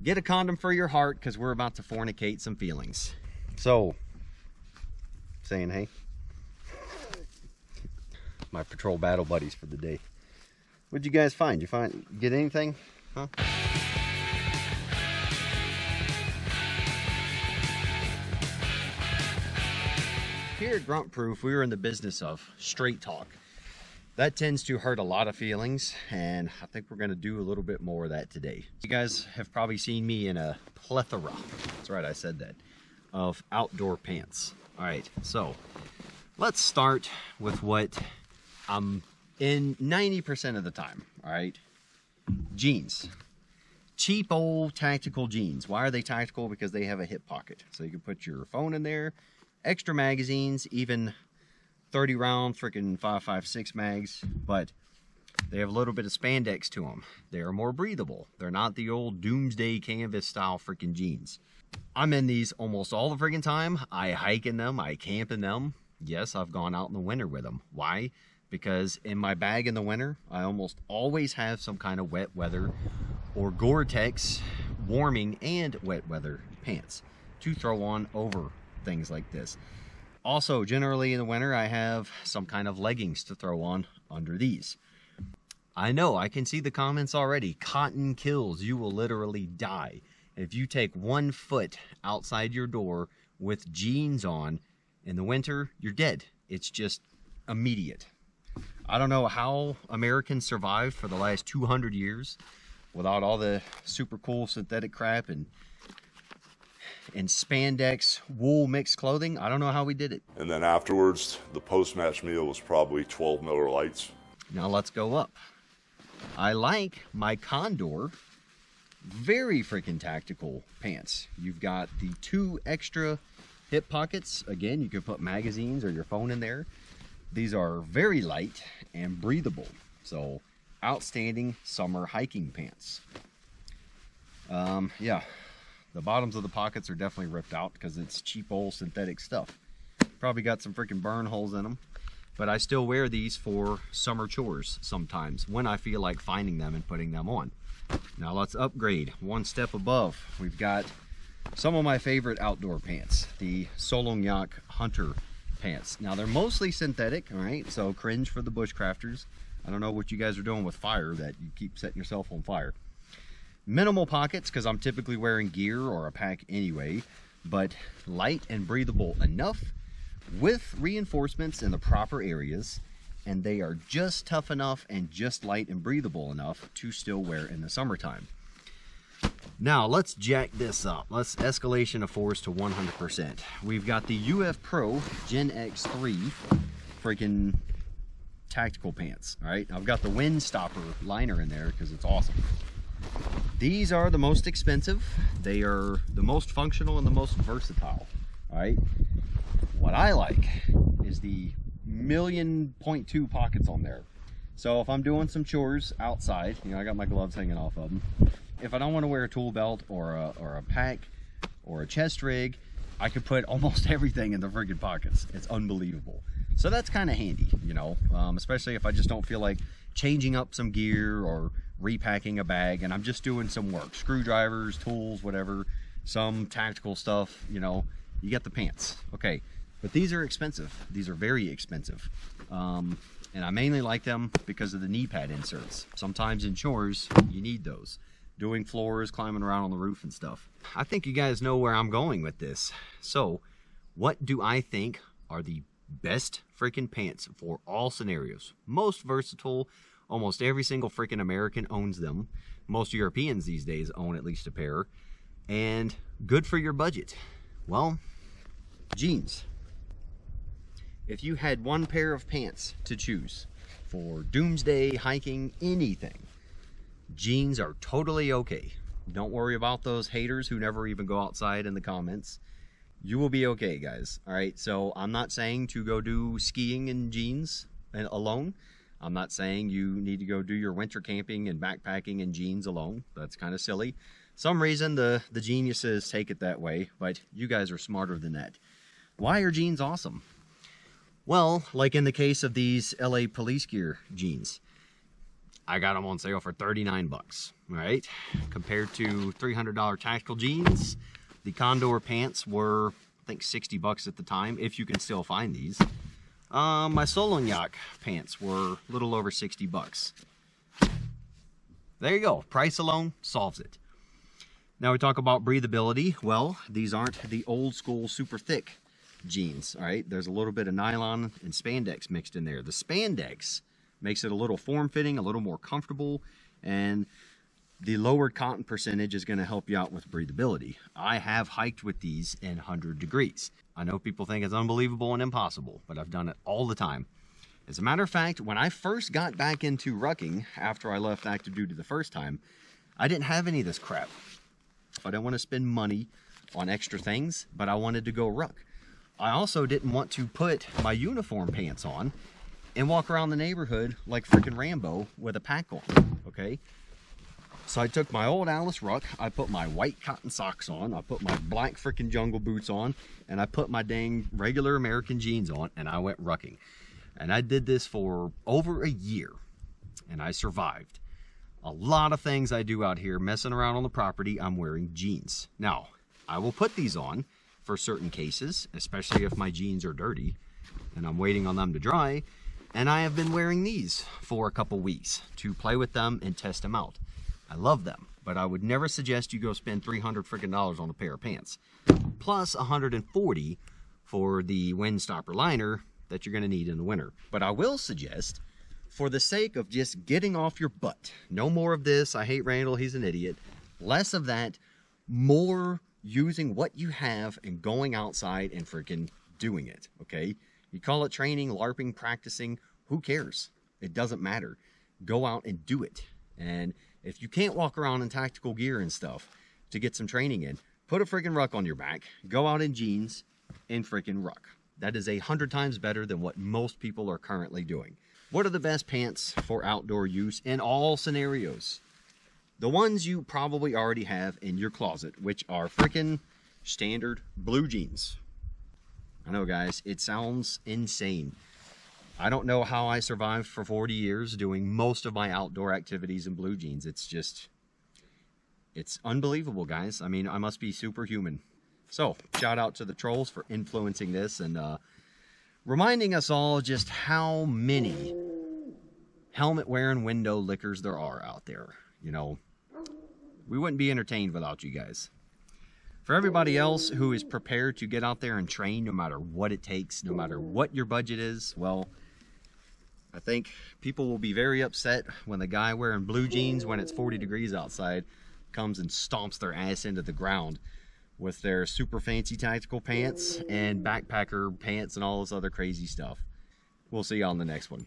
get a condom for your heart, because we're about to fornicate some feelings. So, saying hey. My patrol battle buddies for the day. What'd you guys find? Get anything? Huh? Here at Grunt Proof, we are in the business of straight talk. That tends to hurt a lot of feelings, and I think we're going to do a little bit more of that today. You guys have probably seen me in a plethora, that's right, I said that, of outdoor pants. All right, so let's start with what I'm in 90% of the time, all right? Jeans. Cheap old tactical jeans. Why are they tactical? Because they have a hip pocket. So you can put your phone in there, extra magazines, even 30 round freaking 5.56 mags, but they have a little bit of spandex to them. They are more breathable. They're not the old doomsday canvas style freaking jeans. I'm in these almost all the freaking time. I hike in them, I camp in them. Yes, I've gone out in the winter with them. Why? Because in my bag in the winter, I almost always have some kind of wet weather or Gore-Tex warming and wet weather pants to throw on over things like this. Also, generally in the winter, I have some kind of leggings to throw on under these. I know, I can see the comments already. Cotton kills. You will literally die. If you take 1 foot outside your door with jeans on in the winter, you're dead. It's just immediate. I don't know how Americans survived for the last 200 years without all the super cool synthetic crap and spandex wool mixed clothing. I don't know how we did it. And then afterwards, the post-match meal was probably 12 Miller Lights. Now let's go up. I like my Condor very freaking tactical pants. You've got the 2 extra hip pockets. Again, you can put magazines or your phone in there. These are very light and breathable. So outstanding summer hiking pants. Yeah. The bottoms of the pockets are definitely ripped out because it's cheap old synthetic stuff. Probably got some freaking burn holes in them. But I still wear these for summer chores sometimes when I feel like finding them and putting them on. Now let's upgrade 1 step above. We've got some of my favorite outdoor pants, the Solongyak Hunter pants. Now they're mostly synthetic, all right? So cringe for the bushcrafters. I don't know what you guys are doing with fire that you keep setting yourself on fire. Minimal pockets because I'm typically wearing gear or a pack anyway, but light and breathable enough with reinforcements in the proper areas, and they are just tough enough and just light and breathable enough to still wear in the summertime. Now let's jack this up. Let's escalation of force to 100%. We've got the UF Pro Gen X3 freaking tactical pants. All right, I've got the wind stopper liner in there because it's awesome. These are the most expensive. They are the most functional and the most versatile. All right, what I like is the 1.2 million pockets on there. So if I'm doing some chores outside, you know, I got my gloves hanging off of them. If I don't want to wear a tool belt or a pack or a chest rig, I could put almost everything in the friggin' pockets. It's unbelievable. So that's kind of handy, you know, especially if I just don't feel like changing up some gear or repacking a bag and I'm just doing some work, screwdrivers, tools, whatever, some tactical stuff, you know, you get the pants. Okay, but these are expensive. These are very expensive. And I mainly like them because of the knee pad inserts. Sometimes in chores, you need those. Doing floors, climbing around on the roof and stuff. I think you guys know where I'm going with this. So, what do I think are the best freaking pants for all scenarios? Most versatile. Almost every single freaking American owns them. Most Europeans these days own at least a pair. And good for your budget. Well, jeans. If you had 1 pair of pants to choose for doomsday, hiking, anything, jeans are totally okay. Don't worry about those haters who never even go outside in the comments. You will be okay, guys. All right, so I'm not saying to go do skiing in jeans alone. I'm not saying you need to go do your winter camping and backpacking in jeans alone. That's kind of silly. Some reason the geniuses take it that way, but you guys are smarter than that. Why are jeans awesome? Well, like in the case of these LA police gear jeans, I got them on sale for 39 bucks, right? Compared to $300 tactical jeans. The Condor pants were, I think, 60 bucks at the time, if you can still find these. My Solonyak pants were a little over 60 bucks. There you go. Price alone solves it. Now we talk about breathability. Well, these aren't the old school super thick jeans, all right? There's a little bit of nylon and spandex mixed in there. The spandex makes it a little form-fitting, a little more comfortable, and the lowered cotton percentage is going to help you out with breathability. I have hiked with these in 100 degrees. I know people think it's unbelievable and impossible, but I've done it all the time. As a matter of fact, when I first got back into rucking after I left active duty the first time, I didn't have any of this crap. I didn't want to spend money on extra things, but I wanted to go ruck. I also didn't want to put my uniform pants on and walk around the neighborhood like freaking Rambo with a pack on, okay? So I took my old Alice ruck, I put my white cotton socks on, I put my black freaking jungle boots on, and I put my dang regular American jeans on, and I went rucking. And I did this for over a year, and I survived. A lot of things I do out here, messing around on the property, I'm wearing jeans. Now, I will put these on for certain cases, especially if my jeans are dirty, and I'm waiting on them to dry. And I have been wearing these for a couple weeks to play with them and test them out. I love them, but I would never suggest you go spend $300 freaking dollars on a pair of pants. Plus $140 for the wind stopper liner that you're going to need in the winter. But I will suggest, for the sake of just getting off your butt, no more of this, I hate Randall, he's an idiot. Less of that, more using what you have and going outside and freaking doing it, okay? You call it training, LARPing, practicing, who cares? It doesn't matter. Go out and do it. And if you can't walk around in tactical gear and stuff to get some training in, put a freaking ruck on your back, go out in jeans, and freaking ruck. That is 100 times better than what most people are currently doing. What are the best pants for outdoor use in all scenarios? The ones you probably already have in your closet, which are freaking standard blue jeans. I know, guys, it sounds insane. I don't know how I survived for 40 years doing most of my outdoor activities in blue jeans. It's unbelievable, guys. I mean, I must be superhuman. So, shout out to the trolls for influencing this and reminding us all just how many helmet-wearing window lickers there are out there. You know, we wouldn't be entertained without you guys. For everybody else who is prepared to get out there and train no matter what it takes, no matter what your budget is, well, I think people will be very upset when the guy wearing blue jeans when it's 40 degrees outside comes and stomps their ass into the ground with their super fancy tactical pants and backpacker pants and all this other crazy stuff. We'll see you on the next one.